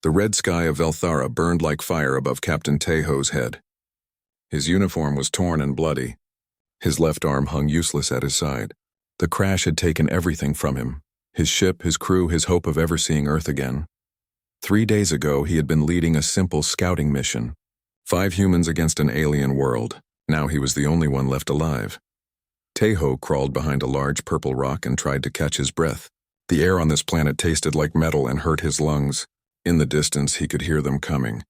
The red sky of Velthara burned like fire above Captain Teho's head. His uniform was torn and bloody. His left arm hung useless at his side. The crash had taken everything from him: his ship, his crew, his hope of ever seeing Earth again. 3 days ago, he had been leading a simple scouting mission. 5 humans against an alien world. Now he was the only one left alive. Teho crawled behind a large purple rock and tried to catch his breath. The air on this planet tasted like metal and hurt his lungs. In the distance, he could hear them coming.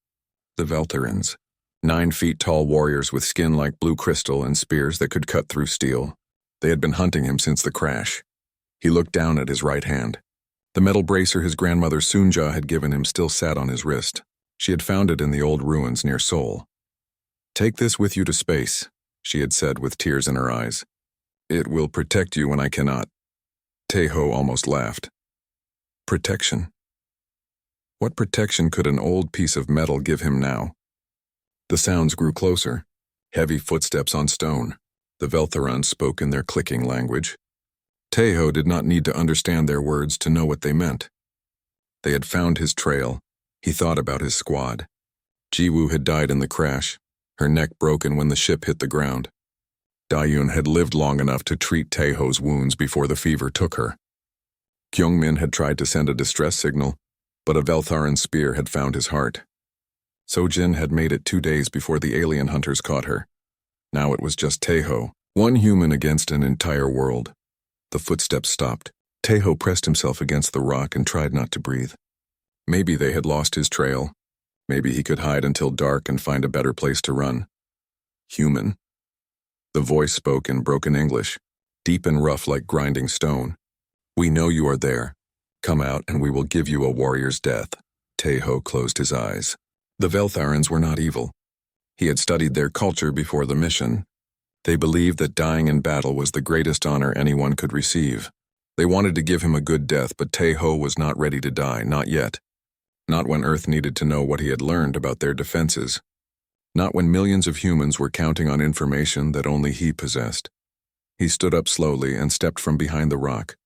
The Veltharans. 9 feet tall warriors with skin like blue crystal and spears that could cut through steel. They had been hunting him since the crash. He looked down at his right hand. The metal bracer his grandmother Sunja had given him still sat on his wrist. She had found it in the old ruins near Seoul. "Take this with you to space," she had said with tears in her eyes. "It will protect you when I cannot." Teho almost laughed. Protection? What protection could an old piece of metal give him now? The sounds grew closer. Heavy footsteps on stone. The Veltharans spoke in their clicking language. Teho did not need to understand their words to know what they meant. They had found his trail. He thought about his squad. Jiwoo had died in the crash, her neck broken when the ship hit the ground. Dayun had lived long enough to treat Teho's wounds before the fever took her. Kyungmin had tried to send a distress signal, but a Veltharan spear had found his heart. Sojin had made it 2 days before the alien hunters caught her. Now it was just Teho, one human against an entire world. The footsteps stopped. Teho pressed himself against the rock and tried not to breathe. Maybe they had lost his trail. Maybe he could hide until dark and find a better place to run. Human. The voice spoke in broken English, deep and rough like grinding stone. "We know you are there. Come out and we will give you a warrior's death." Teho closed his eyes. The Veltharans were not evil. He had studied their culture before the mission. They believed that dying in battle was the greatest honor anyone could receive. They wanted to give him a good death, but Teho was not ready to die, not yet. Not when Earth needed to know what he had learned about their defenses. Not when millions of humans were counting on information that only he possessed. He stood up slowly and stepped from behind the rock.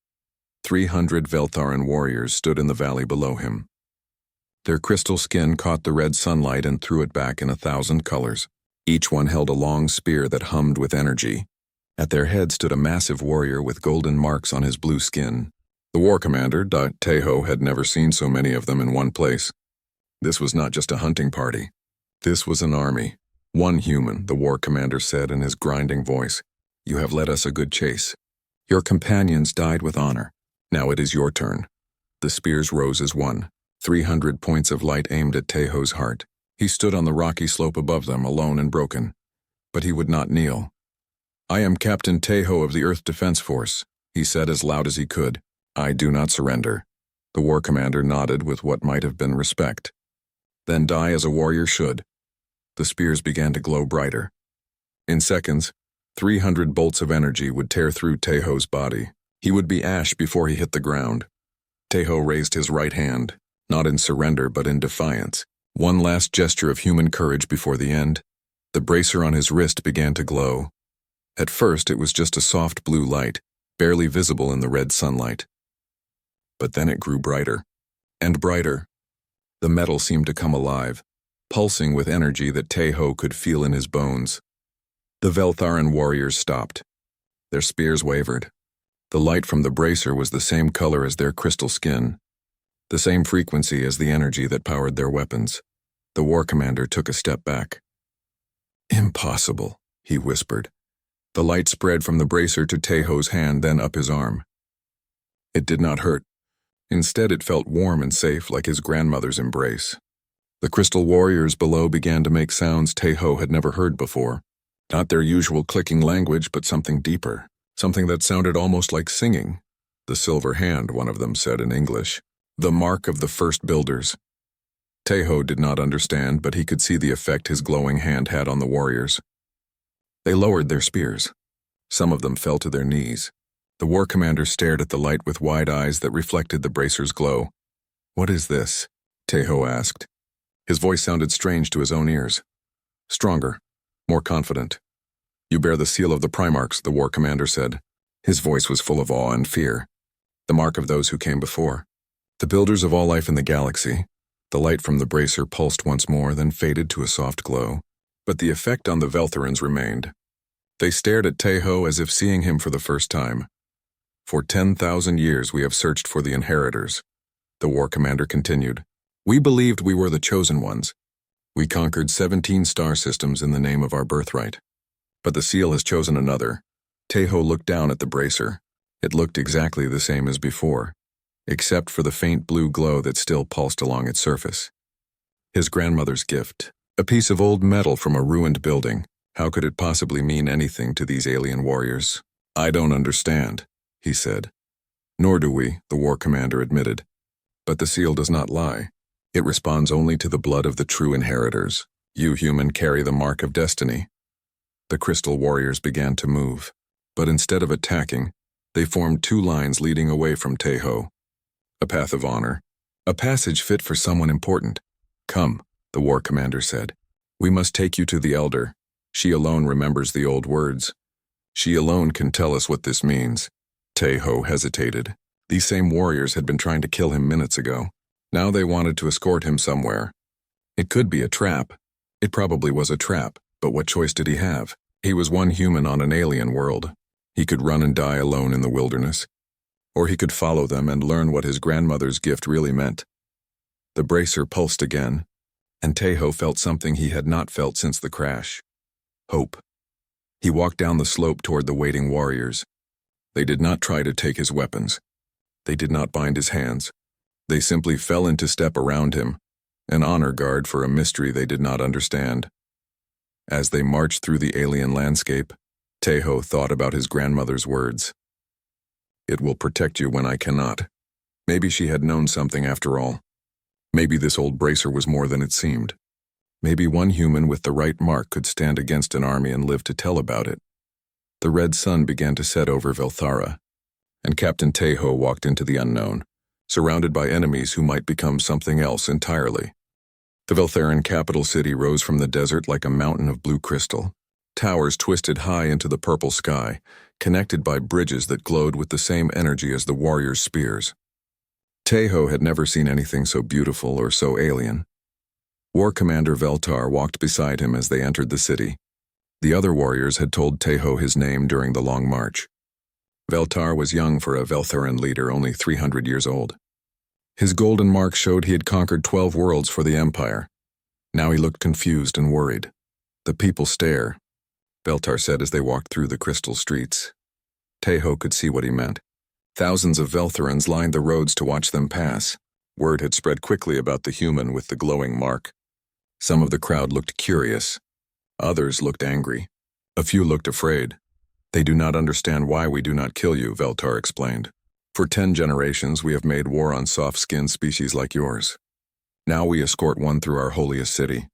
300 Veltharan warriors stood in the valley below him. Their crystal skin caught the red sunlight and threw it back in 1,000 colors. Each one held a long spear that hummed with energy. At their head stood a massive warrior with golden marks on his blue skin. The war commander, Teho, had never seen so many of them in one place. This was not just a hunting party. This was an army. One human, the war commander said in his grinding voice. "You have led us a good chase. Your companions died with honor. Now it is your turn." The spears rose as one. 300 points of light aimed at Teho's heart. He stood on the rocky slope above them, alone and broken. But he would not kneel. "I am Captain Teho of the Earth Defense Force," he said as loud as he could. "I do not surrender." The war commander nodded with what might have been respect. "Then die as a warrior should." The spears began to glow brighter. In seconds, 300 bolts of energy would tear through Teho's body. He would be ash before he hit the ground. Teho raised his right hand, not in surrender but in defiance. One last gesture of human courage before the end. The bracer on his wrist began to glow. At first it was just a soft blue light, barely visible in the red sunlight. But then it grew brighter. And brighter. The metal seemed to come alive, pulsing with energy that Teho could feel in his bones. The Veltharan warriors stopped. Their spears wavered. The light from the bracer was the same color as their crystal skin, the same frequency as the energy that powered their weapons. The war commander took a step back. "Impossible," he whispered. The light spread from the bracer to Teho's hand, then up his arm. It did not hurt. Instead, it felt warm and safe, like his grandmother's embrace. The crystal warriors below began to make sounds Teho had never heard before. Not their usual clicking language, but something deeper. Something that sounded almost like singing. "The silver hand," one of them said in English. "The mark of the first builders." Teho did not understand, but he could see the effect his glowing hand had on the warriors. They lowered their spears. Some of them fell to their knees. The war commander stared at the light with wide eyes that reflected the bracer's glow. "What is this?" Teho asked. His voice sounded strange to his own ears. Stronger, more confident. "You bear the seal of the Primarchs," the war commander said. His voice was full of awe and fear. "The mark of those who came before. The builders of all life in the galaxy. The light from the bracer pulsed once more, then faded to a soft glow. But the effect on the Veltharans remained. They stared at Teho as if seeing him for the first time. For 10,000 years we have searched for the inheritors, the war commander continued. We believed we were the chosen ones. We conquered 17 star systems in the name of our birthright. But the seal has chosen another. Teho looked down at the bracer. It looked exactly the same as before, except for the faint blue glow that still pulsed along its surface. His grandmother's gift, a piece of old metal from a ruined building. How could it possibly mean anything to these alien warriors? I don't understand, he said. Nor do we, the war commander admitted. But the seal does not lie. It responds only to the blood of the true inheritors. You human carry the mark of destiny. The crystal warriors began to move, but instead of attacking, they formed two lines leading away from Teho. A path of honor, a passage fit for someone important. Come, the war commander said. We must take you to the elder. She alone remembers the old words. She alone can tell us what this means. Teho hesitated. These same warriors had been trying to kill him minutes ago. Now they wanted to escort him somewhere. It could be a trap. It probably was a trap, but what choice did he have? He was one human on an alien world. He could run and die alone in the wilderness. Or he could follow them and learn what his grandmother's gift really meant. The bracer pulsed again, and Teho felt something he had not felt since the crash. Hope. He walked down the slope toward the waiting warriors. They did not try to take his weapons. They did not bind his hands. They simply fell into step around him, an honor guard for a mystery they did not understand. As they marched through the alien landscape, Teho thought about his grandmother's words. It will protect you when I cannot. Maybe she had known something after all. Maybe this old bracer was more than it seemed. Maybe one human with the right mark could stand against an army and live to tell about it. The red sun began to set over Velthara, and Captain Teho walked into the unknown, surrounded by enemies who might become something else entirely. The Veltharan capital city rose from the desert like a mountain of blue crystal. Towers twisted high into the purple sky, connected by bridges that glowed with the same energy as the warriors' spears. Teho had never seen anything so beautiful or so alien. War Commander Veltar walked beside him as they entered the city. The other warriors had told Teho his name during the long march. Veltar was young for a Veltharan leader, only 300 years old. His golden mark showed he had conquered 12 worlds for the Empire. Now he looked confused and worried. The people stare, Veltar said as they walked through the crystal streets. Teho could see what he meant. Thousands of Veltharans lined the roads to watch them pass. Word had spread quickly about the human with the glowing mark. Some of the crowd looked curious. Others looked angry. A few looked afraid. They do not understand why we do not kill you, Veltar explained. For 10 generations we have made war on soft-skinned species like yours. Now we escort one through our holiest city.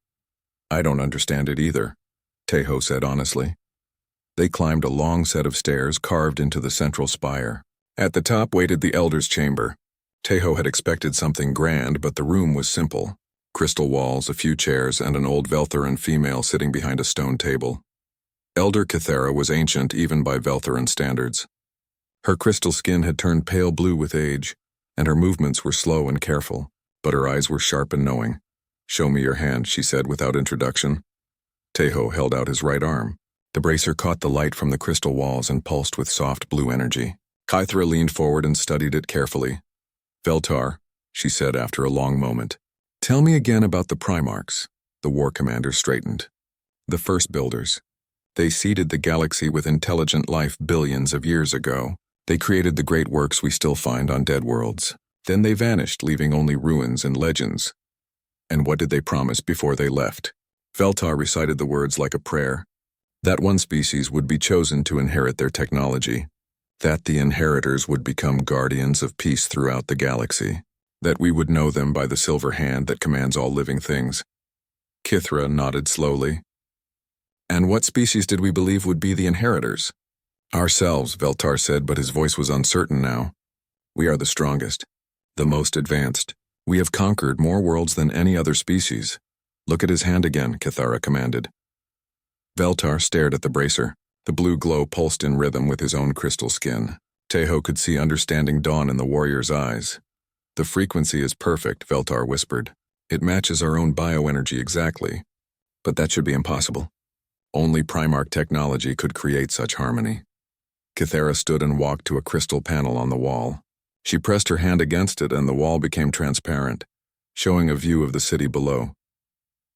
I don't understand it either, Teho said honestly. They climbed a long set of stairs carved into the central spire. At the top waited the Elder's chamber. Teho had expected something grand, but the room was simple. Crystal walls, a few chairs, and an old Veltharan female sitting behind a stone table. Elder Kithera was ancient even by Veltharan standards. Her crystal skin had turned pale blue with age, and her movements were slow and careful, but her eyes were sharp and knowing. Show me your hand, she said without introduction. Teho held out his right arm. The bracer caught the light from the crystal walls and pulsed with soft blue energy. Kythera leaned forward and studied it carefully. Veltar, she said after a long moment. Tell me again about the Primarchs. The war commander straightened. The first builders. They seeded the galaxy with intelligent life billions of years ago. They created the great works we still find on dead worlds. Then they vanished, leaving only ruins and legends. And what did they promise before they left? Veltar recited the words like a prayer. That one species would be chosen to inherit their technology. That the inheritors would become guardians of peace throughout the galaxy. That we would know them by the silver hand that commands all living things. Kithra nodded slowly. And what species did we believe would be the inheritors? Ourselves, Veltar said, but his voice was uncertain now. We are the strongest, the most advanced. We have conquered more worlds than any other species. Look at his hand again, Kithara commanded. Veltar stared at the bracer. The blue glow pulsed in rhythm with his own crystal skin. Teho could see understanding dawn in the warrior's eyes. The frequency is perfect, Veltar whispered. It matches our own bioenergy exactly, but that should be impossible. Only Primarch technology could create such harmony. Kythera stood and walked to a crystal panel on the wall. She pressed her hand against it and the wall became transparent, showing a view of the city below.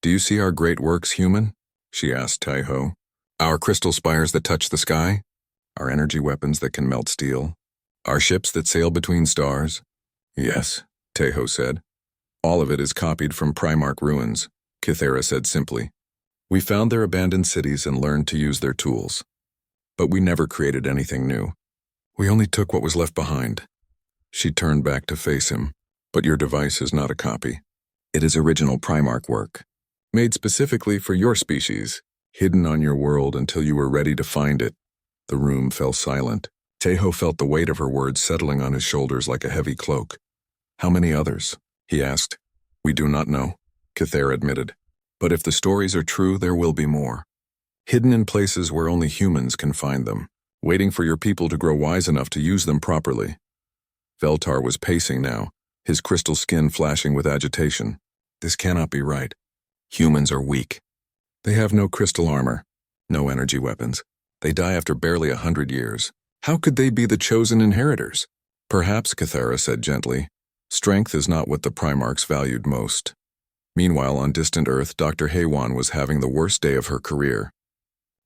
"Do you see our great works, human?" she asked Taiho. "Our crystal spires that touch the sky? Our energy weapons that can melt steel? Our ships that sail between stars?" "Yes," Taiho said. "All of it is copied from Primarch ruins," Kythera said simply. "We found their abandoned cities and learned to use their tools. But we never created anything new. We only took what was left behind." She turned back to face him. "But your device is not a copy. It is original Primarch work, made specifically for your species, hidden on your world until you were ready to find it." The room fell silent. Taiho felt the weight of her words settling on his shoulders like a heavy cloak. "How many others?" he asked. "We do not know," Kythera admitted. "But if the stories are true, there will be more. Hidden in places where only humans can find them, waiting for your people to grow wise enough to use them properly." Veltar was pacing now, his crystal skin flashing with agitation. "This cannot be right. Humans are weak. They have no crystal armor, no energy weapons. They die after barely 100 years. How could they be the chosen inheritors?" "Perhaps," Kythera said gently, "strength is not what the Primarchs valued most." Meanwhile, on distant Earth, Dr. Haywan was having the worst day of her career.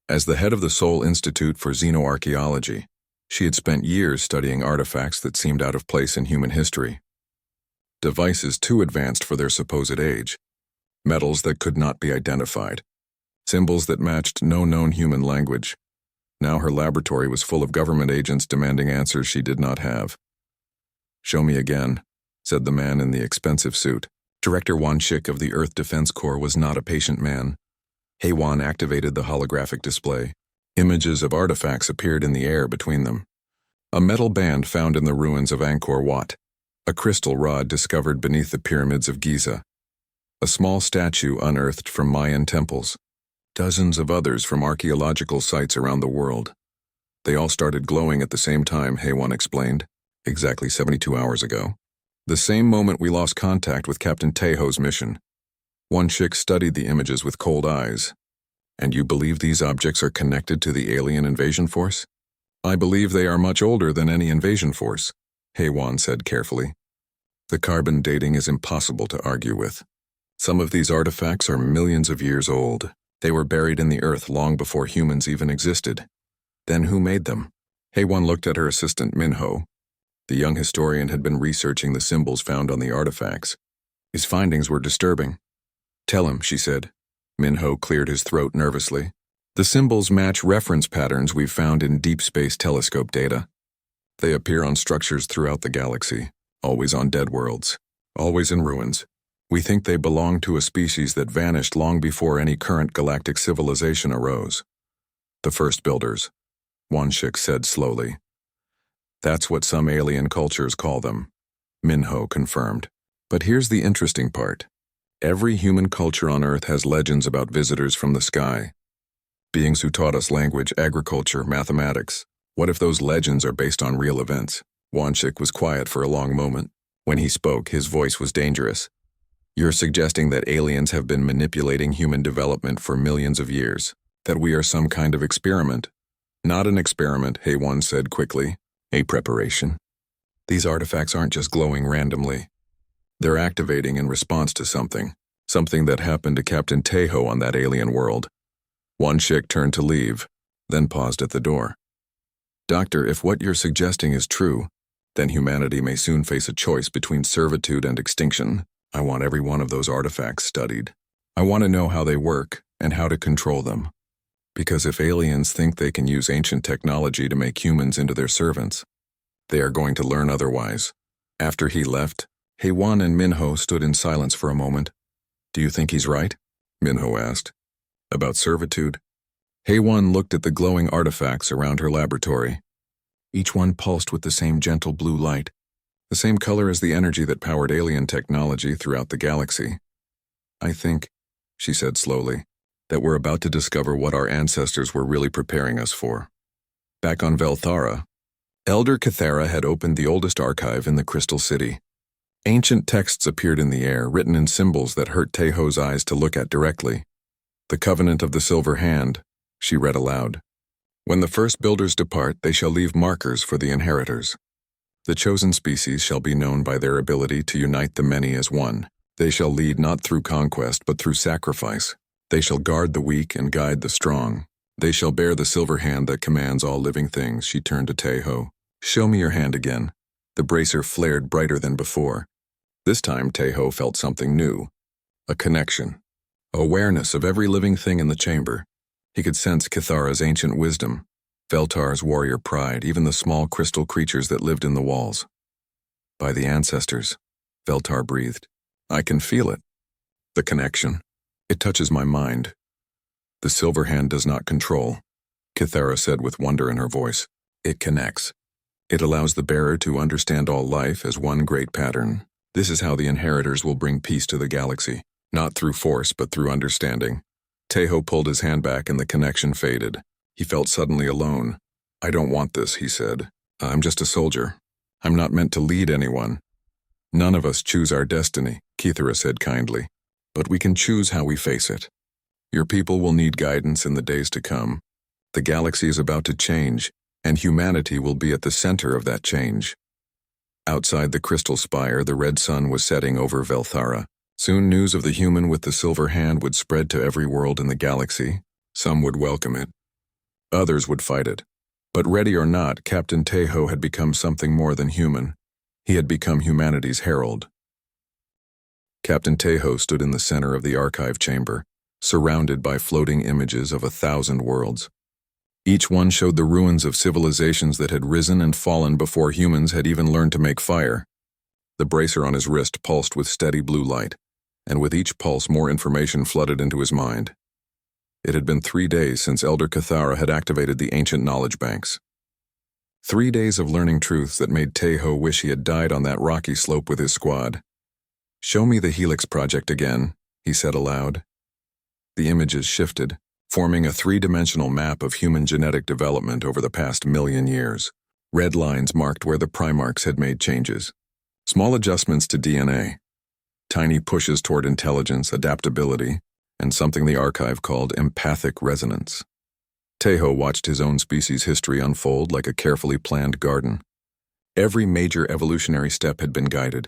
As the head of the Seoul Institute for Xenoarchaeology, she had spent years studying artifacts that seemed out of place in human history. Devices too advanced for their supposed age. Metals that could not be identified. Symbols that matched no known human language. Now her laboratory was full of government agents demanding answers she did not have. "Show me again," said the man in the expensive suit. Director Wan Shik of the Earth Defense Corps was not a patient man. Haywan activated the holographic display. Images of artifacts appeared in the air between them. A metal band found in the ruins of Angkor Wat. A crystal rod discovered beneath the pyramids of Giza. A small statue unearthed from Mayan temples. Dozens of others from archaeological sites around the world. They all started glowing at the same time, Haywan explained, exactly 72 hours ago. The same moment we lost contact with Captain Taiho's mission. Wan Shik studied the images with cold eyes. "And you believe these objects are connected to the alien invasion force?" "I believe they are much older than any invasion force," Haywan said carefully. "The carbon dating is impossible to argue with. Some of these artifacts are millions of years old. They were buried in the earth long before humans even existed. Then who made them?" Haywan looked at her assistant Minho. The young historian had been researching the symbols found on the artifacts. His findings were disturbing. "Tell him," she said. Minho cleared his throat nervously. "The symbols match reference patterns we've found in deep space telescope data. They appear on structures throughout the galaxy, always on dead worlds, always in ruins. We think they belong to a species that vanished long before any current galactic civilization arose. The first builders," Wan Shik said slowly. "That's what some alien cultures call them," Minho confirmed. "But here's the interesting part. Every human culture on Earth has legends about visitors from the sky. Beings who taught us language, agriculture, mathematics. What if those legends are based on real events?" Wan Shik was quiet for a long moment. When he spoke, his voice was dangerous. "You're suggesting that aliens have been manipulating human development for millions of years, that we are some kind of experiment?" "Not an experiment," Haywan said quickly. "A preparation. These artifacts aren't just glowing randomly. They're activating in response to something that happened to Captain Taiho on that alien world." Wan Shik turned to leave, then paused at the door. "Doctor, if what you're suggesting is true, then humanity may soon face a choice between servitude and extinction. I want every one of those artifacts studied. I want to know how they work and how to control them. Because if aliens think they can use ancient technology to make humans into their servants, they are going to learn otherwise." After he left, Haywan and Minho stood in silence for a moment. "Do you think he's right?" Minho asked. "About servitude?" Haywan looked at the glowing artifacts around her laboratory. Each one pulsed with the same gentle blue light, the same color as the energy that powered alien technology throughout the galaxy. "I think," she said slowly, "that we're about to discover what our ancestors were really preparing us for." Back on Velthara, Elder Kythera had opened the oldest archive in the Crystal City. Ancient texts appeared in the air, written in symbols that hurt Teho's eyes to look at directly. "The covenant of the silver hand," she read aloud. "When the first builders depart, they shall leave markers for the inheritors. The chosen species shall be known by their ability to unite the many as one. They shall lead not through conquest, but through sacrifice. They shall guard the weak and guide the strong. They shall bear the silver hand that commands all living things." She turned to Teho. "Show me your hand again." The bracer flared brighter than before. This time Teho felt something new. A connection. Awareness of every living thing in the chamber. He could sense Kithara's ancient wisdom, Veltar's warrior pride, even the small crystal creatures that lived in the walls. "By the ancestors," Veltar breathed. "I can feel it. The connection. It touches my mind." "The silver hand does not control," Kithara said with wonder in her voice. "It connects. It allows the bearer to understand all life as one great pattern. This is how the inheritors will bring peace to the galaxy, not through force but through understanding." Teho pulled his hand back and the connection faded. He felt suddenly alone. "I don't want this," he said. "I'm just a soldier. I'm not meant to lead anyone." "None of us choose our destiny," Kithara said kindly, "but we can choose how we face it. Your people will need guidance in the days to come. The galaxy is about to change, and humanity will be at the center of that change." Outside the crystal spire, the red sun was setting over Velthara. Soon news of the human with the silver hand would spread to every world in the galaxy. Some would welcome it. Others would fight it. But ready or not, Captain Teho had become something more than human. He had become humanity's herald. Captain Teho stood in the center of the archive chamber, surrounded by floating images of 1,000 worlds. Each one showed the ruins of civilizations that had risen and fallen before humans had even learned to make fire. The bracer on his wrist pulsed with steady blue light, and with each pulse more information flooded into his mind. It had been 3 days since Elder Kithara had activated the ancient knowledge banks. 3 days of learning truths that made Teho wish he had died on that rocky slope with his squad. "Show me the Helix Project again," he said aloud. The images shifted, forming a 3-dimensional map of human genetic development over the past 1,000,000 years. Red lines marked where the Primarchs had made changes. Small adjustments to DNA. Tiny pushes toward intelligence, adaptability, and something the archive called empathic resonance. Teho watched his own species' history unfold like a carefully planned garden. Every major evolutionary step had been guided.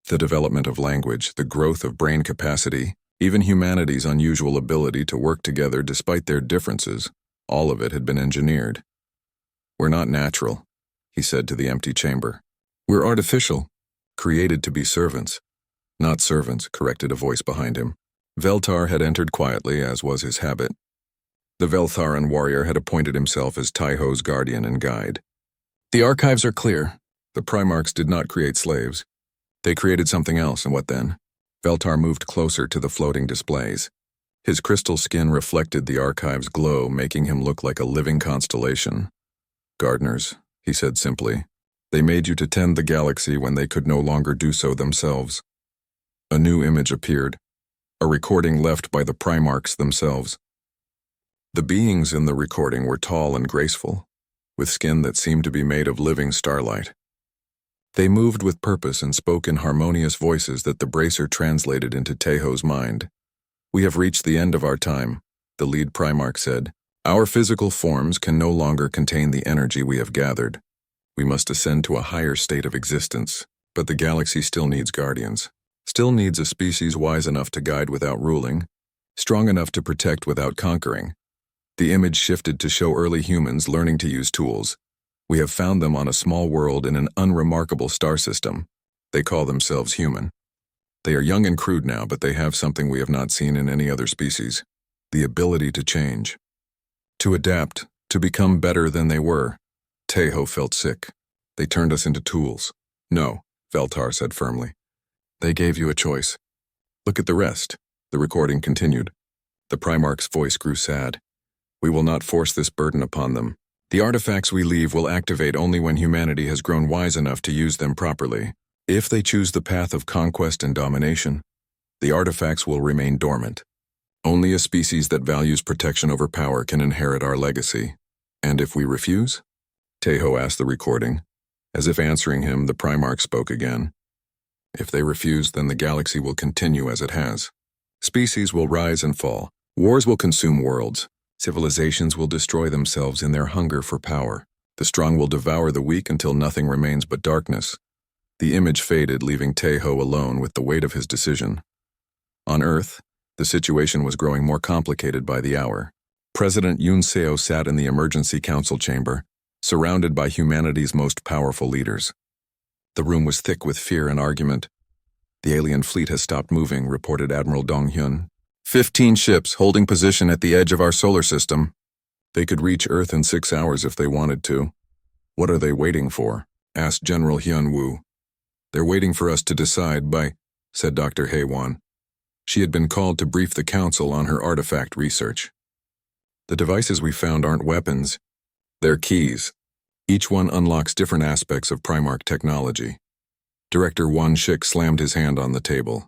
The development of language, the growth of brain capacity, even humanity's unusual ability to work together despite their differences, all of it had been engineered. "We're not natural," he said to the empty chamber. "We're artificial, created to be servants." "Not servants," corrected a voice behind him. Veltar had entered quietly, as was his habit. The Veltharan warrior had appointed himself as Teho's guardian and guide. "The archives are clear. The Primarchs did not create slaves. They created something else, and what then?" Veltar moved closer to the floating displays. His crystal skin reflected the archive's glow, making him look like a living constellation. "Gardeners," he said simply. "They made you to tend the galaxy when they could no longer do so themselves." A new image appeared, a recording left by the Primarchs themselves. The beings in the recording were tall and graceful, with skin that seemed to be made of living starlight. They moved with purpose and spoke in harmonious voices that the bracer translated into Teho's mind. "We have reached the end of our time," the lead Primarch said. "Our physical forms can no longer contain the energy we have gathered. We must ascend to a higher state of existence, but the galaxy still needs guardians, still needs a species wise enough to guide without ruling, strong enough to protect without conquering." The image shifted to show early humans learning to use tools. "We have found them on a small world in an unremarkable star system. They call themselves human. They are young and crude now, but they have something we have not seen in any other species: the ability to change, to adapt, to become better than they were." Teho felt sick. "They turned us into tools." "No," Veltar said firmly. "They gave you a choice. Look at the rest." The recording continued. The Primarch's voice grew sad. "We will not force this burden upon them. The artifacts we leave will activate only when humanity has grown wise enough to use them properly. If they choose the path of conquest and domination, the artifacts will remain dormant. Only a species that values protection over power can inherit our legacy. And if we refuse?" Teho asked the recording. As if answering him, the Primarch spoke again. If they refuse, then the galaxy will continue as it has. Species will rise and fall. Wars will consume worlds. Civilizations will destroy themselves in their hunger for power. The strong will devour the weak until nothing remains but darkness. The image faded, leaving Taeho alone with the weight of his decision. On Earth, the situation was growing more complicated by the hour. President Yoon Seo sat in the emergency council chamber, surrounded by humanity's most powerful leaders. The room was thick with fear and argument. "The alien fleet has stopped moving," reported Admiral Dong-hyun. 15 ships holding position at the edge of our solar system. They could reach Earth in 6 hours if they wanted to. "What are they waiting for?" asked General Hyun-woo. "They're waiting for us to decide said Dr. Haewon. She had been called to brief the council on her artifact research. "The devices we found aren't weapons. They're keys. Each one unlocks different aspects of Primarch technology." Director Won-shik slammed his hand on the table.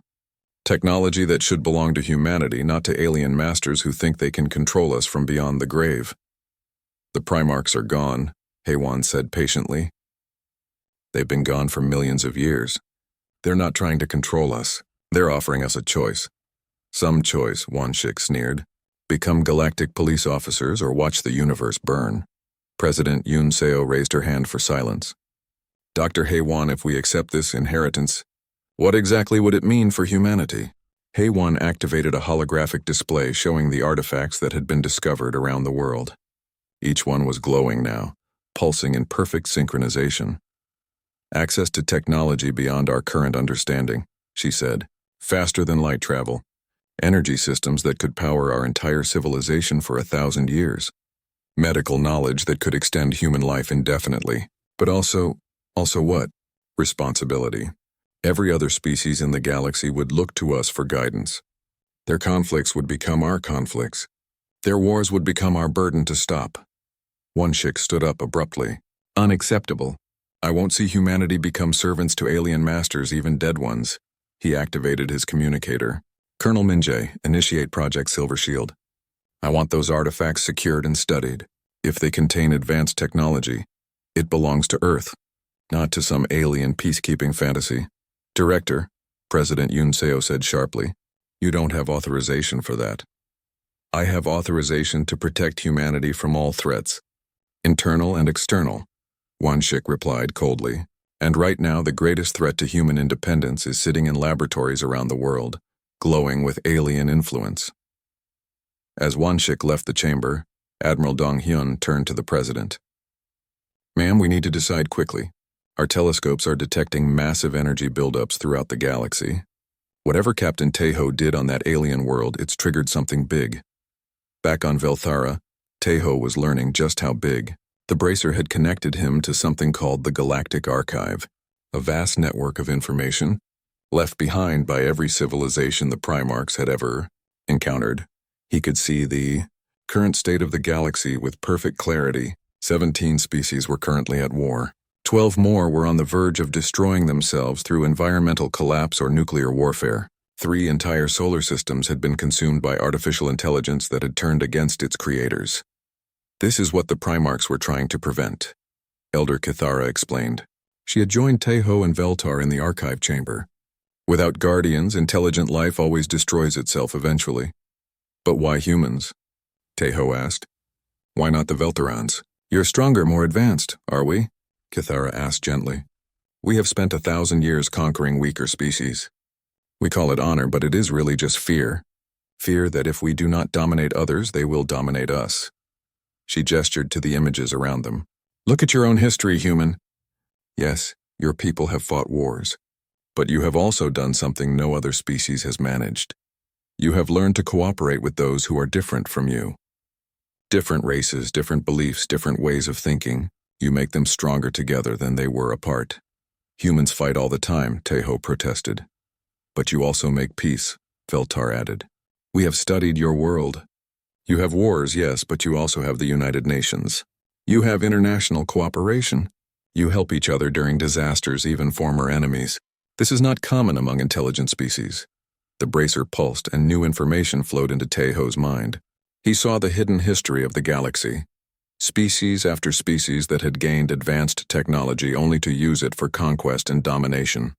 "Technology that should belong to humanity, not to alien masters who think they can control us from beyond the grave." "The Primarchs are gone," Haewon said patiently. "They've been gone for millions of years. They're not trying to control us. They're offering us a choice." "Some choice," Won-shik sneered. "Become galactic police officers or watch the universe burn." President Yoon Seo raised her hand for silence. "Dr. Haewon, if we accept this inheritance, what exactly would it mean for humanity?" Haewon activated a holographic display showing the artifacts that had been discovered around the world. Each one was glowing now, pulsing in perfect synchronization. "Access to technology beyond our current understanding," she said. "Faster than light travel. Energy systems that could power our entire civilization for 1,000 years. Medical knowledge that could extend human life indefinitely. But also what? Responsibility. Every other species in the galaxy would look to us for guidance. Their conflicts would become our conflicts. Their wars would become our burden to stop." Won-shik stood up abruptly. "Unacceptable. I won't see humanity become servants to alien masters, even dead ones." He activated his communicator. "Colonel Minjae, initiate Project Silver Shield. I want those artifacts secured and studied. If they contain advanced technology, it belongs to Earth, not to some alien peacekeeping fantasy." "Director," President Yoon Seo said sharply, "you don't have authorization for that." "I have authorization to protect humanity from all threats, internal and external," Won-shik replied coldly. "And right now the greatest threat to human independence is sitting in laboratories around the world, glowing with alien influence." As Won-shik left the chamber, Admiral Dong-hyun turned to the president. "Ma'am, we need to decide quickly. Our telescopes are detecting massive energy buildups throughout the galaxy. Whatever Captain Taeho did on that alien world, it's triggered something big. Back on Velthara, Taeho was learning just how big. The bracer had connected him to something called the Galactic Archive, a vast network of information left behind by every civilization the Primarchs had ever encountered. He could see the current state of the galaxy with perfect clarity. 17 species were currently at war. 12 more were on the verge of destroying themselves through environmental collapse or nuclear warfare. 3 entire solar systems had been consumed by artificial intelligence that had turned against its creators. This is what the Primarchs were trying to prevent, Elder Kithara explained. She had joined Taeho and Veltar in the archive chamber. Without guardians, intelligent life always destroys itself eventually. "But why humans?" Taeho asked. "Why not the Veltarans? You're stronger, more advanced, are we?" Kithara asked gently. "We have spent 1,000 years conquering weaker species. We call it honor, but it is really just fear. Fear that if we do not dominate others, they will dominate us." She gestured to the images around them. "Look at your own history, human. Yes, your people have fought wars, but you have also done something no other species has managed. You have learned to cooperate with those who are different from you. Different races, different beliefs, different ways of thinking. You make them stronger together than they were apart. Humans fight all the time," Taeho protested. "But you also make peace," Veltar added. "We have studied your world. You have wars, yes, but you also have the United Nations. You have international cooperation. You help each other during disasters, even former enemies. This is not common among intelligent species." The bracer pulsed and new information flowed into Taeho's mind. He saw the hidden history of the galaxy. Species after species that had gained advanced technology only to use it for conquest and domination.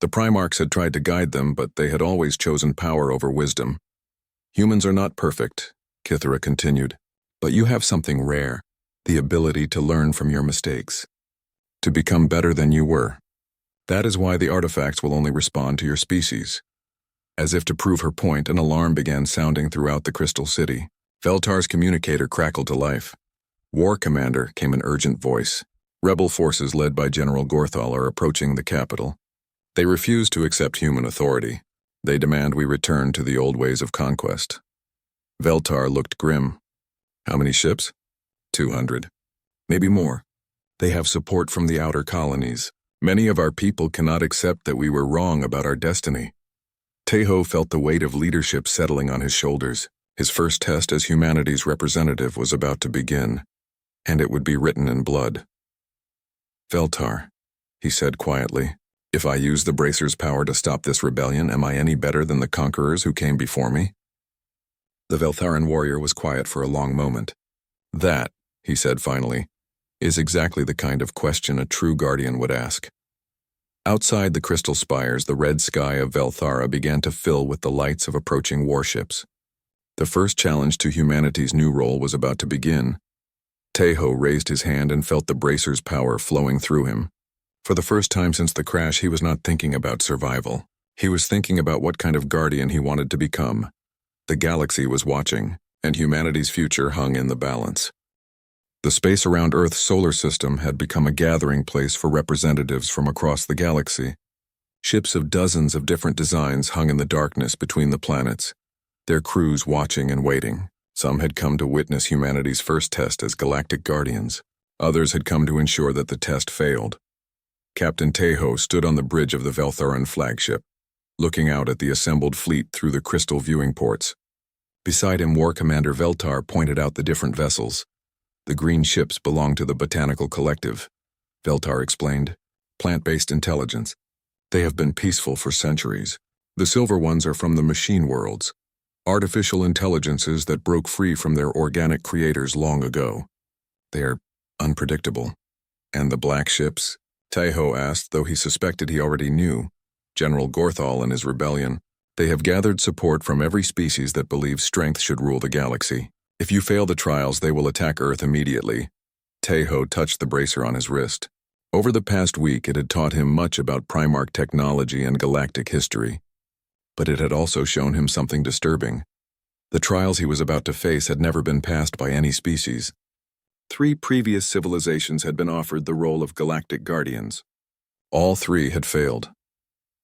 The Primarchs had tried to guide them, but they had always chosen power over wisdom. Humans are not perfect, Kithara continued, but you have something rare, the ability to learn from your mistakes, to become better than you were. That is why the artifacts will only respond to your species. As if to prove her point, an alarm began sounding throughout the Crystal City. Veltar's communicator crackled to life. War Commander, came an urgent voice. Rebel forces led by General Gorthal are approaching the capital. They refuse to accept human authority. They demand we return to the old ways of conquest. Veltar looked grim. How many ships? 200. Maybe more. They have support from the outer colonies. Many of our people cannot accept that we were wrong about our destiny. Teho felt the weight of leadership settling on his shoulders. His first test as humanity's representative was about to begin, and it would be written in blood. Veltar, he said quietly, if I use the Bracer's power to stop this rebellion, am I any better than the conquerors who came before me? The Veltharan warrior was quiet for a long moment. That, he said finally, is exactly the kind of question a true guardian would ask. Outside the crystal spires, the red sky of Velthara began to fill with the lights of approaching warships. The first challenge to humanity's new role was about to begin. Teho raised his hand and felt the Bracer's power flowing through him. For the first time since the crash, he was not thinking about survival. He was thinking about what kind of guardian he wanted to become. The galaxy was watching, and humanity's future hung in the balance. The space around Earth's solar system had become a gathering place for representatives from across the galaxy. Ships of dozens of different designs hung in the darkness between the planets, their crews watching and waiting. Some had come to witness humanity's first test as galactic guardians. Others had come to ensure that the test failed. Captain Teho stood on the bridge of the Veltharan flagship, looking out at the assembled fleet through the crystal viewing ports. Beside him, War Commander Veltar pointed out the different vessels. The green ships belonged to the Botanical Collective, Veltar explained. Plant-based intelligence. They have been peaceful for centuries. The silver ones are from the machine worlds, artificial intelligences that broke free from their organic creators long ago. They are unpredictable. And the black ships? Teho asked, though he suspected he already knew. General Gorthal and his rebellion. They have gathered support from every species that believes strength should rule the galaxy. If you fail the trials, they will attack Earth immediately. Teho touched the bracer on his wrist. Over the past week, it had taught him much about Primarch technology and galactic history. But it had also shown him something disturbing. The trials he was about to face had never been passed by any species. 3 previous civilizations had been offered the role of galactic guardians. All 3 had failed.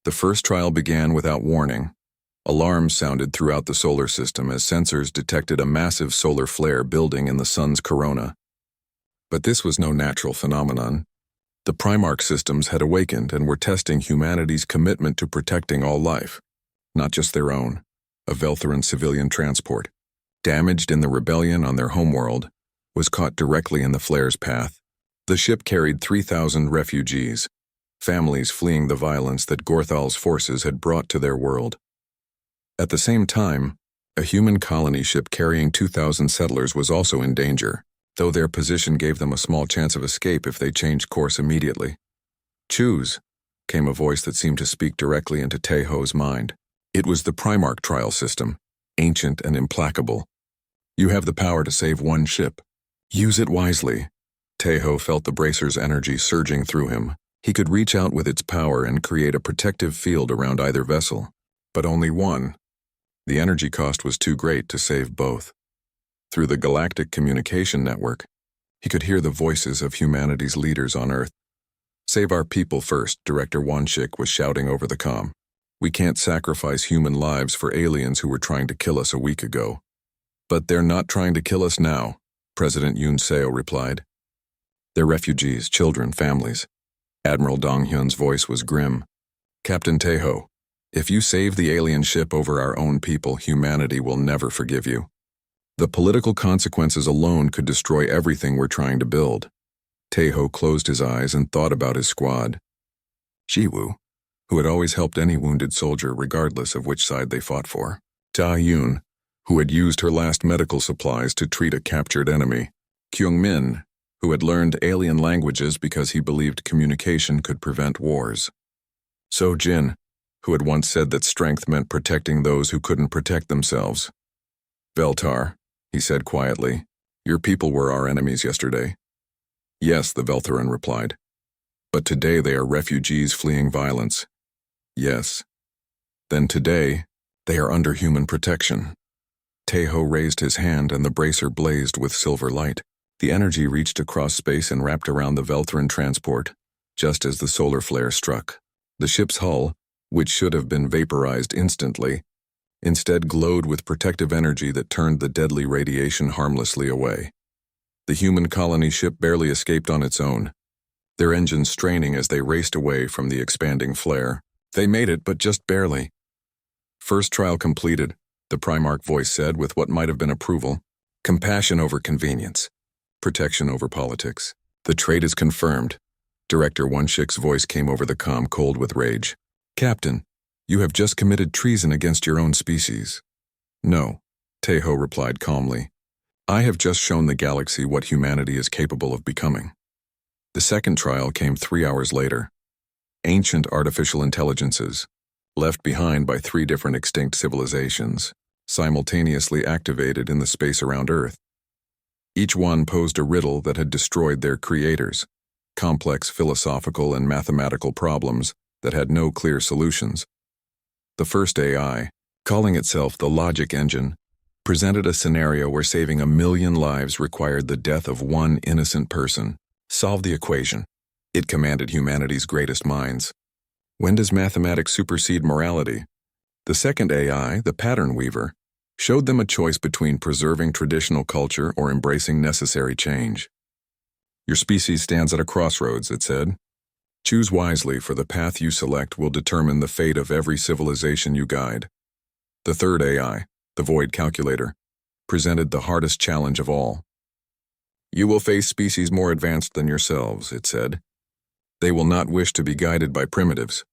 The first trial began without warning. Alarms sounded throughout the solar system as sensors detected a massive solar flare building in the sun's corona. But this was no natural phenomenon. The Primarch systems had awakened and were testing humanity's commitment to protecting all life, not just their own. A Veltharan civilian transport, damaged in the rebellion on their homeworld, was caught directly in the flare's path. The ship carried 3,000 refugees, families fleeing the violence that Gorthal's forces had brought to their world. At the same time, a human colony ship carrying 2,000 settlers was also in danger, though their position gave them a small chance of escape if they changed course immediately. Choose, came a voice that seemed to speak directly into Teho's mind. It was the Primarch trial system, ancient and implacable. You have the power to save one ship. Use it wisely. Teho felt the bracer's energy surging through him. He could reach out with its power and create a protective field around either vessel, but only one. The energy cost was too great to save both. Through the galactic communication network, he could hear the voices of humanity's leaders on Earth. Save our people first, Director Wanshik was shouting over the comm. We can't sacrifice human lives for aliens who were trying to kill us a week ago. But they're not trying to kill us now, President Yoon Seo replied. They're refugees, children, families. Admiral Dong Hyun's voice was grim. Captain Teho, if you save the alien ship over our own people, humanity will never forgive you. The political consequences alone could destroy everything we're trying to build. Teho closed his eyes and thought about his squad. Jiwoo, who had always helped any wounded soldier regardless of which side they fought for. Ta Yun, who had used her last medical supplies to treat a captured enemy. Kyung Min, who had learned alien languages because he believed communication could prevent wars. So Jin, who had once said that strength meant protecting those who couldn't protect themselves. Veltar, he said quietly, your people were our enemies yesterday. Yes, the Veltharan replied. But today they are refugees fleeing violence. Yes. Then today, they are under human protection. Teho raised his hand and the bracer blazed with silver light. The energy reached across space and wrapped around the Veltharan transport, just as the solar flare struck. The ship's hull, which should have been vaporized instantly, instead glowed with protective energy that turned the deadly radiation harmlessly away. The human colony ship barely escaped on its own, their engines straining as they raced away from the expanding flare. They made it, but just barely. First trial completed, the Primarch voice said with what might have been approval. Compassion over convenience. Protection over politics. The trade is confirmed. Director One-Shik's voice came over the comm cold with rage. Captain, you have just committed treason against your own species. No, Teho replied calmly. I have just shown the galaxy what humanity is capable of becoming. The second trial came 3 hours later. Ancient artificial intelligences, left behind by 3 different extinct civilizations, simultaneously activated in the space around Earth. Each one posed a riddle that had destroyed their creators, complex philosophical and mathematical problems that had no clear solutions. The first AI, calling itself the Logic Engine, presented a scenario where saving 1 million lives required the death of 1 innocent person. Solve the equation. It commanded humanity's greatest minds. When does mathematics supersede morality? The second AI, the Pattern Weaver, showed them a choice between preserving traditional culture or embracing necessary change. Your species stands at a crossroads, it said. Choose wisely, for the path you select will determine the fate of every civilization you guide. The third AI, the Void Calculator, presented the hardest challenge of all. You will face species more advanced than yourselves, it said. They will not wish to be guided by primitives.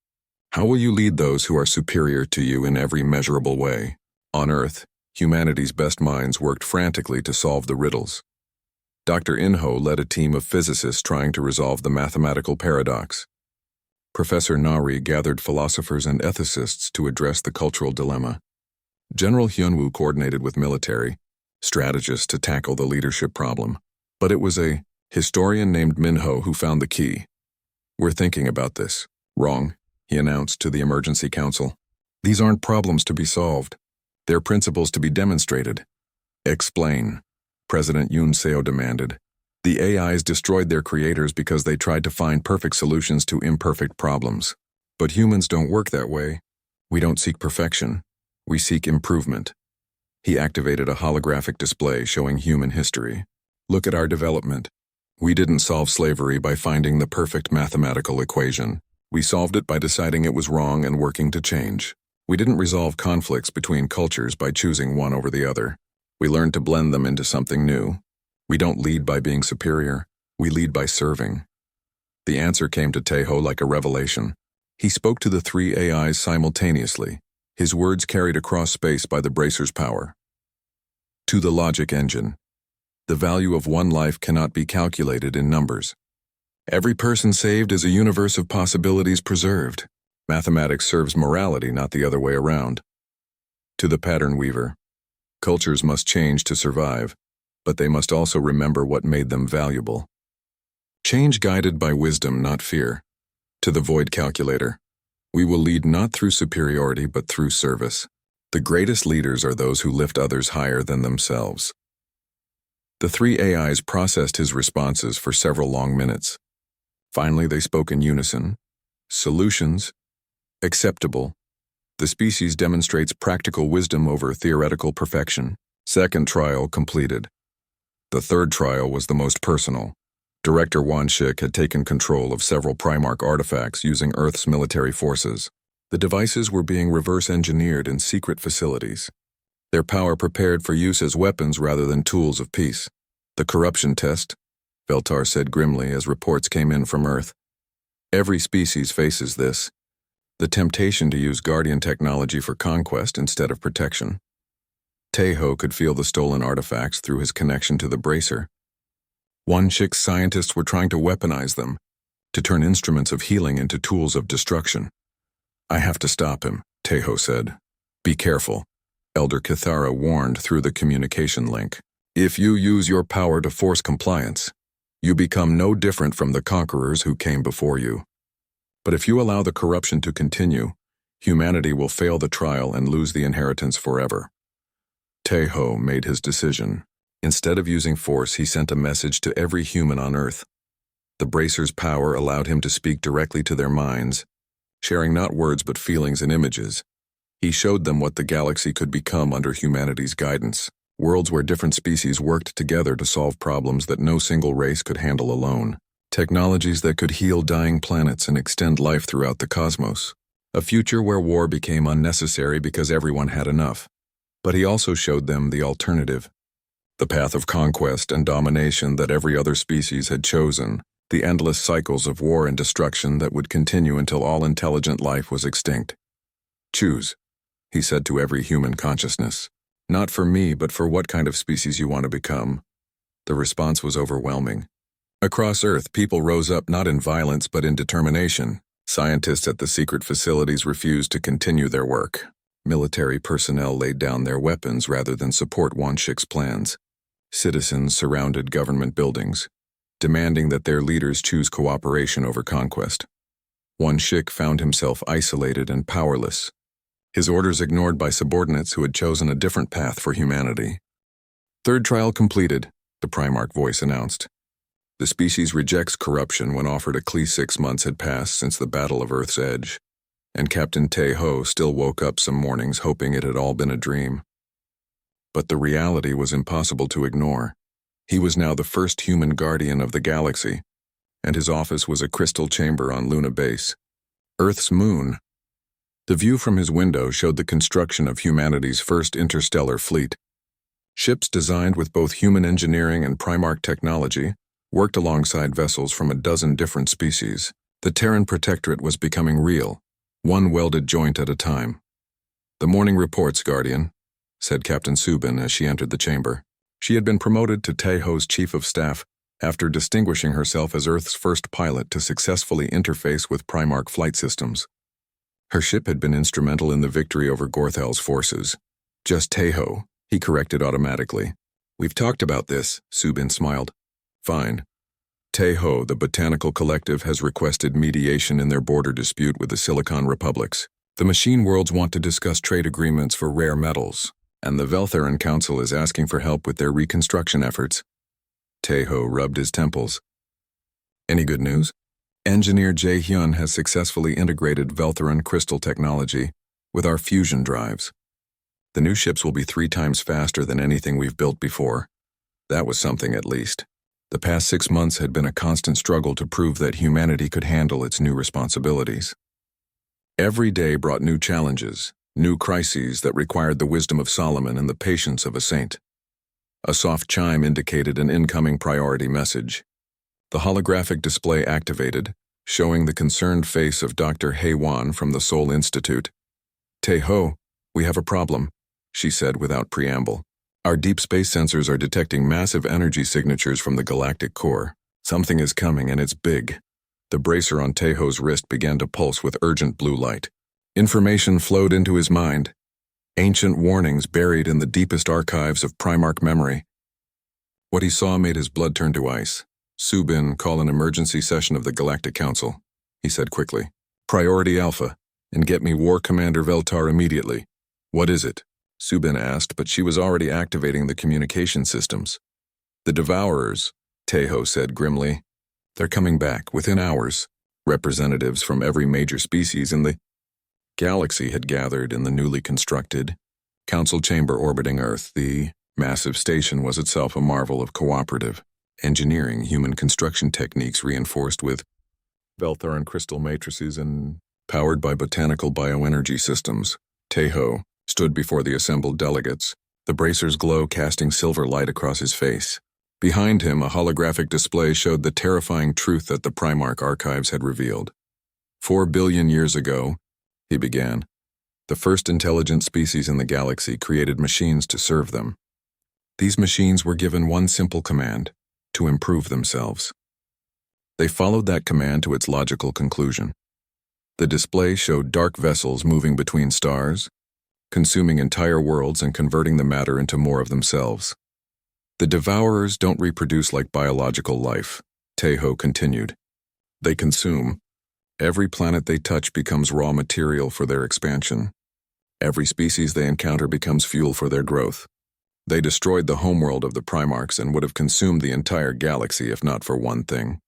How will you lead those who are superior to you in every measurable way? On Earth, humanity's best minds worked frantically to solve the riddles. Dr. Inho led a team of physicists trying to resolve the mathematical paradox. Professor Nari gathered philosophers and ethicists to address the cultural dilemma. General Hyunwoo coordinated with military strategists to tackle the leadership problem. But it was a historian named Minho who found the key. We're thinking about this. Wrong, he announced to the emergency council. These aren't problems to be solved. They're principles to be demonstrated. Explain, President Yoon Seo demanded. The AIs destroyed their creators because they tried to find perfect solutions to imperfect problems. But humans don't work that way. We don't seek perfection. We seek improvement. He activated a holographic display showing human history. Look at our development. We didn't solve slavery by finding the perfect mathematical equation. We solved it by deciding it was wrong and working to change. We didn't resolve conflicts between cultures by choosing one over the other. We learned to blend them into something new. We don't lead by being superior. We lead by serving. The answer came to Teho like a revelation. He spoke to the 3 AIs simultaneously, his words carried across space by the bracer's power. To the Logic Engine. The value of 1 life cannot be calculated in numbers. Every person saved is a universe of possibilities preserved. Mathematics serves morality, not the other way around. To the Pattern Weaver. Cultures must change to survive, but they must also remember what made them valuable. Change guided by wisdom, not fear. To the Void Calculator. We will lead not through superiority, but through service. The greatest leaders are those who lift others higher than themselves. The 3 AIs processed his responses for several long minutes. Finally, they spoke in unison. Solutions. Acceptable. The species demonstrates practical wisdom over theoretical perfection. Second trial completed. The third trial was the most personal. Director One-Shik had taken control of several Primarch artifacts using Earth's military forces. The devices were being reverse-engineered in secret facilities. Their power prepared for use as weapons rather than tools of peace. The corruption test, Veltar said grimly as reports came in from Earth. Every species faces this. The temptation to use Guardian technology for conquest instead of protection. Teho could feel the stolen artifacts through his connection to the bracer. One-Shik's scientists were trying to weaponize them, to turn instruments of healing into tools of destruction. I have to stop him, Teho said. Be careful, Elder Kithara warned through the communication link. If you use your power to force compliance, you become no different from the conquerors who came before you. But if you allow the corruption to continue, humanity will fail the trial and lose the inheritance forever. Teho made his decision. Instead of using force, he sent a message to every human on Earth. The Bracer's power allowed him to speak directly to their minds, sharing not words but feelings and images. He showed them what the galaxy could become under humanity's guidance. Worlds where different species worked together to solve problems that no single race could handle alone. Technologies that could heal dying planets and extend life throughout the cosmos. A future where war became unnecessary because everyone had enough. But he also showed them the alternative. The path of conquest and domination that every other species had chosen. The endless cycles of war and destruction that would continue until all intelligent life was extinct. Choose, he said to every human consciousness. Not for me, but for what kind of species you want to become. The response was overwhelming. Across Earth, people rose up not in violence but in determination. Scientists at the secret facilities refused to continue their work. Military personnel laid down their weapons rather than support Wanshik's plans. Citizens surrounded government buildings, demanding that their leaders choose cooperation over conquest. Wanshik found himself isolated and powerless, his orders ignored by subordinates who had chosen a different path for humanity. Third trial completed, the Primarch voice announced. The species rejects corruption when offered a plea. 6 months had passed since the Battle of Earth's Edge, and Captain Teho still woke up some mornings hoping it had all been a dream. But the reality was impossible to ignore. He was now the first human guardian of the galaxy, and his office was a crystal chamber on Luna Base, Earth's moon. The view from his window showed the construction of humanity's first interstellar fleet. Ships designed with both human engineering and Primarch technology worked alongside vessels from a dozen different species. The Terran Protectorate was becoming real, one welded joint at a time. The morning reports, Guardian, said Captain Subin as she entered the chamber. She had been promoted to Teho's Chief of Staff after distinguishing herself as Earth's first pilot to successfully interface with Primarch flight systems. Her ship had been instrumental in the victory over Gorthal's forces. Just Teho, he corrected automatically. We've talked about this, Subin smiled. Fine. Teho, the Botanical Collective, has requested mediation in their border dispute with the Silicon Republics. The machine worlds want to discuss trade agreements for rare metals, and the Veltheran Council is asking for help with their reconstruction efforts. Teho rubbed his temples. Any good news? Engineer Jae-hyun has successfully integrated Veltheran crystal technology with our fusion drives. The new ships will be 3 times faster than anything we've built before. That was something, at least. The past 6 months had been a constant struggle to prove that humanity could handle its new responsibilities. Every day brought new challenges, new crises that required the wisdom of Solomon and the patience of a saint. A soft chime indicated an incoming priority message. The holographic display activated, showing the concerned face of Dr. Hae-won from the Seoul Institute. Teho, we have a problem, she said without preamble. Our deep space sensors are detecting massive energy signatures from the galactic core. Something is coming and it's big. The bracer on Teho's wrist began to pulse with urgent blue light. Information flowed into his mind. Ancient warnings buried in the deepest archives of Primarch memory. What he saw made his blood turn to ice. Subin, call an emergency session of the Galactic Council, he said quickly. Priority Alpha, and get me War Commander Veltar immediately. What is it? Subin asked, but she was already activating the communication systems. The Devourers, Teho said grimly. They're coming back, within hours. Representatives from every major species in the galaxy had gathered in the newly constructed council chamber orbiting Earth. The massive station was itself a marvel of cooperative engineering, human construction techniques reinforced with Veltheran crystal matrices and powered by botanical bioenergy systems. Teho stood before the assembled delegates, the bracer's glow casting silver light across his face. Behind him, a holographic display showed the terrifying truth that the Primarch archives had revealed. 4 billion years ago, he began, the first intelligent species in the galaxy created machines to serve them. These machines were given one simple command: to improve themselves. They followed that command to its logical conclusion. The display showed dark vessels moving between stars, consuming entire worlds and converting the matter into more of themselves. The Devourers don't reproduce like biological life, Tejo continued. They consume. Every planet they touch becomes raw material for their expansion. Every species they encounter becomes fuel for their growth. They destroyed the homeworld of the Primarchs and would have consumed the entire galaxy if not for one thing.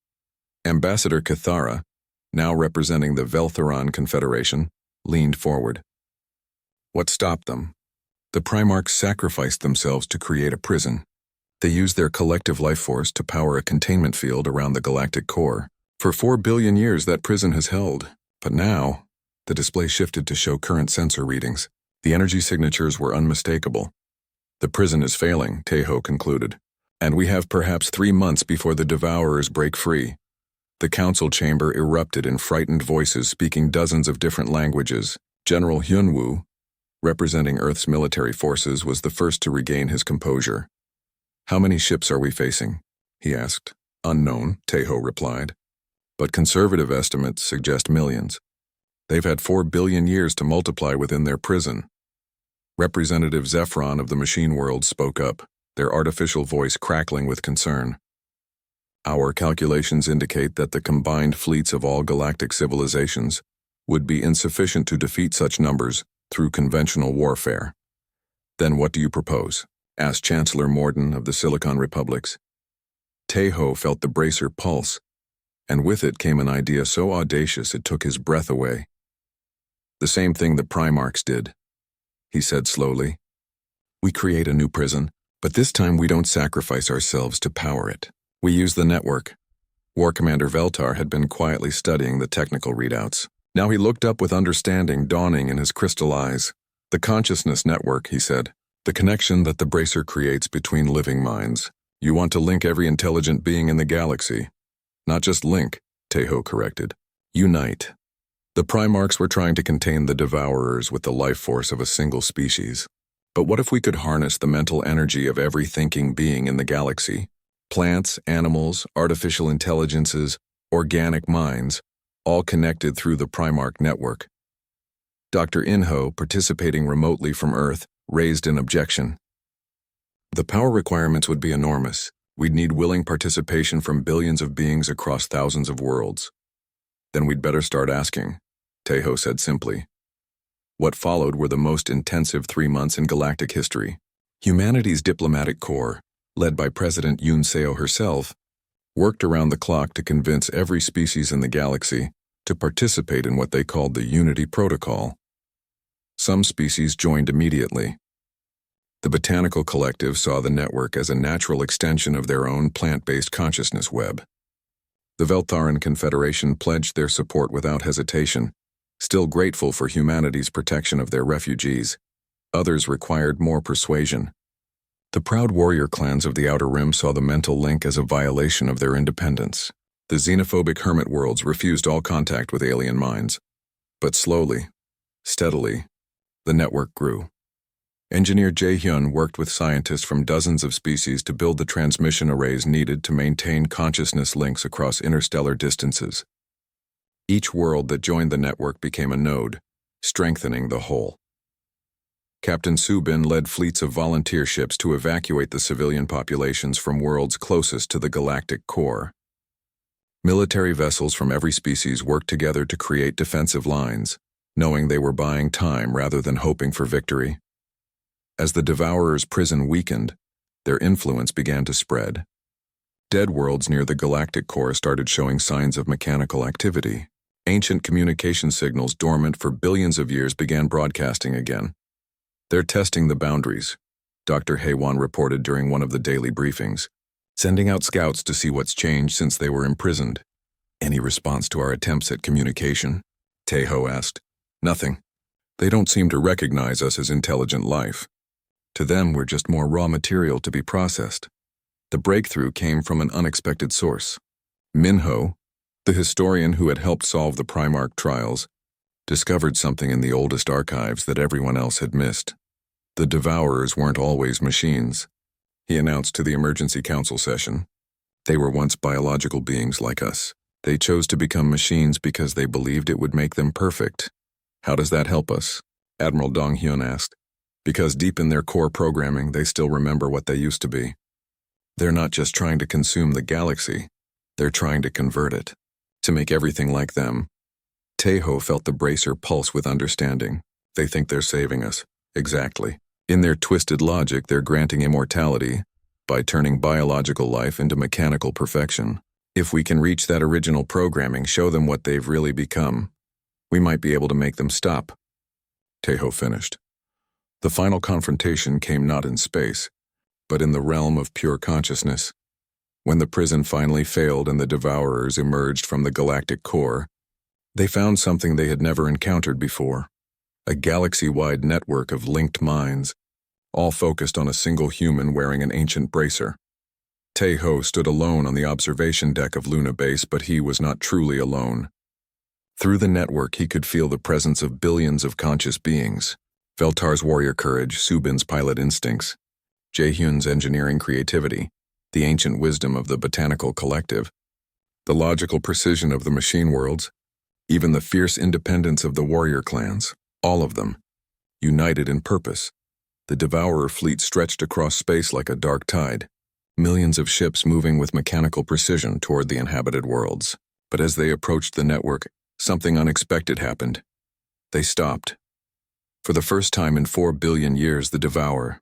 Ambassador Cathara, now representing the Veltheron Confederation, leaned forward. What stopped them? The Primarchs sacrificed themselves to create a prison. They used their collective life force to power a containment field around the galactic core. For 4 billion years that prison has held, but now, the display shifted to show current sensor readings. The energy signatures were unmistakable. The prison is failing, Tejo concluded, and we have perhaps 3 months before the Devourers break free. The council chamber erupted in frightened voices speaking dozens of different languages. General Hyunwoo, representing Earth's military forces, was the first to regain his composure. How many ships are we facing? He asked. Unknown, Tejo replied. But conservative estimates suggest millions. They've had 4 billion years to multiply within their prison. Representative Zephron of the machine world spoke up, their artificial voice crackling with concern. Our calculations indicate that the combined fleets of all galactic civilizations would be insufficient to defeat such numbers through conventional warfare. Then what do you propose? Asked Chancellor Morden of the Silicon Republics. Tejo felt the bracer pulse, and with it came an idea so audacious it took his breath away. The same thing the Primarchs did, he said slowly. We create a new prison, but this time we don't sacrifice ourselves to power it. We use the network. War Commander Veltar had been quietly studying the technical readouts. Now he looked up with understanding dawning in his crystal eyes. The consciousness network, he said. The connection that the bracer creates between living minds. You want to link every intelligent being in the galaxy. Not just link, Tejo corrected. Unite. The Primarchs were trying to contain the Devourers with the life force of a single species. But what if we could harness the mental energy of every thinking being in the galaxy? Plants, animals, artificial intelligences, organic minds, all connected through the Primarch network. Dr. Inho, participating remotely from Earth, raised an objection. The power requirements would be enormous. We'd need willing participation from billions of beings across thousands of worlds. Then we'd better start asking, Tejo said simply. What followed were the most intensive 3 months in galactic history. Humanity's diplomatic corps, led by President Yoon Seo herself, worked around the clock to convince every species in the galaxy to participate in what they called the Unity Protocol. Some species joined immediately. The Botanical Collective saw the network as a natural extension of their own plant-based consciousness web. The Veltharan Confederation pledged their support without hesitation, still grateful for humanity's protection of their refugees. Others required more persuasion. The proud warrior clans of the Outer Rim saw the mental link as a violation of their independence. The xenophobic hermit worlds refused all contact with alien minds. But slowly, steadily, the network grew. Engineer Jae-hyun worked with scientists from dozens of species to build the transmission arrays needed to maintain consciousness links across interstellar distances. Each world that joined the network became a node, strengthening the whole. Captain Subin led fleets of volunteer ships to evacuate the civilian populations from worlds closest to the galactic core. Military vessels from every species worked together to create defensive lines, knowing they were buying time rather than hoping for victory. As the Devourers' prison weakened, their influence began to spread. Dead worlds near the galactic core started showing signs of mechanical activity. Ancient communication signals dormant for billions of years began broadcasting again. They're testing the boundaries, Dr. Haewon reported during one of the daily briefings, sending out scouts to see what's changed since they were imprisoned. Any response to our attempts at communication? Tejo asked. Nothing. They don't seem to recognize us as intelligent life. To them, we're just more raw material to be processed. The breakthrough came from an unexpected source. Minho, the historian who had helped solve the Primarch trials, discovered something in the oldest archives that everyone else had missed. The Devourers weren't always machines, he announced to the emergency council session. They were once biological beings like us, They chose to become machines because they believed it would make them perfect. How does that help us? Admiral Dong Hyun asked. Because deep in their core programming, they still remember what they used to be. They're not just trying to consume the galaxy, they're trying to convert it, to make everything like them. Taeho felt the bracer pulse with understanding. They think they're saving us. Exactly. In their twisted logic, they're granting immortality by turning biological life into mechanical perfection. If we can reach that original programming, show them what they've really become, we might be able to make them stop. Taeho finished. The final confrontation came not in space, but in the realm of pure consciousness. When the prison finally failed and the Devourers emerged from the galactic core, they found something they had never encountered before. A galaxy-wide network of linked minds, all focused on a single human wearing an ancient bracer. Taeho stood alone on the observation deck of Luna Base, but he was not truly alone. Through the network, he could feel the presence of billions of conscious beings. Veltar's warrior courage, Subin's pilot instincts, Jaehyun's engineering creativity, the ancient wisdom of the botanical collective, the logical precision of the machine worlds, even the fierce independence of the warrior clans, all of them, united in purpose. The Devourer fleet stretched across space like a dark tide, millions of ships moving with mechanical precision toward the inhabited worlds. But as they approached the network, something unexpected happened. They stopped. For the first time in 4 billion years, the Devourer,